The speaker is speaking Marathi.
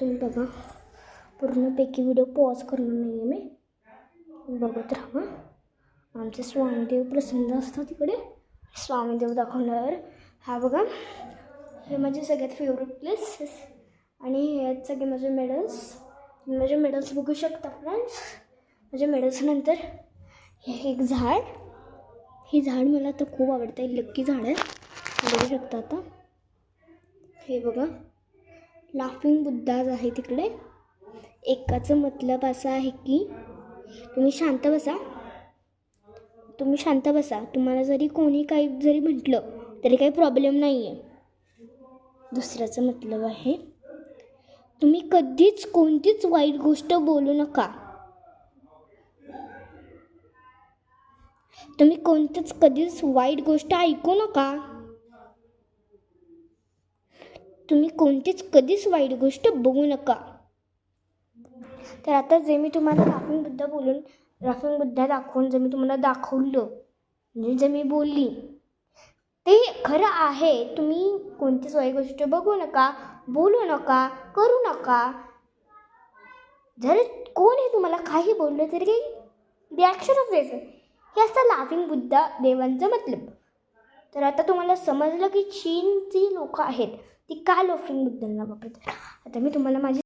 तुम्ही बघा, पूर्णपैकी व्हिडिओ पॉज करणार नाही आहे मी, बघत राहा. आमचे स्वामीदेव प्रसन्न असतात तिकडे, स्वामीदेव दाखवल्यावर. हा बघा, हे माझे सगळ्यात फेवरेट प्लेसेस आणि हे आहेत सगळे माझे मेडल्स बघू शकता फ्रेंड्स. माझ्या मेडल्सनंतर हे एक झाड, हे झाड मला आता खूप आवडतं आहे, लक्की झाड आहे, बघू शकता. आता हे बघा, लाफिंग बुद्धाज आहे तिकडे. एकाचं मतलब असं आहे की तुम्ही शांत बसा, तुम्हाला जरी कोणी काही जरी म्हटलं तरी काही प्रॉब्लेम नाही आहे. दुसऱ्याचं मतलब आहे तुम्ही कधीच कोणतीच वाईट गोष्ट बोलू नका. तुम्ही कधीच वाईट गोष्ट ऐकू नका. तुम्ही कधीच वाईट गोष्ट बघू नका. तर आता जे मी तुम्हाला लाफिंग बुद्धा दाखवून जे मी तुम्हाला दाखवलं, म्हणजे जे मी बोलली ते खरं आहे. तुम्ही कोणतीच वाईट गोष्ट बघू नका, बोलू नका, करू नका. जर कोणी तुम्हाला काही बोललं तरी काही रिॲक्शनच द्यायचं, हे असतं लाफिंग बुद्धा देवांचं मतलब. तर आता तुम्हाला समजलं की चीनची लोक आहेत ती का लाफिंग बुद्धांना वापरतात. आता मी तुम्हाला माझी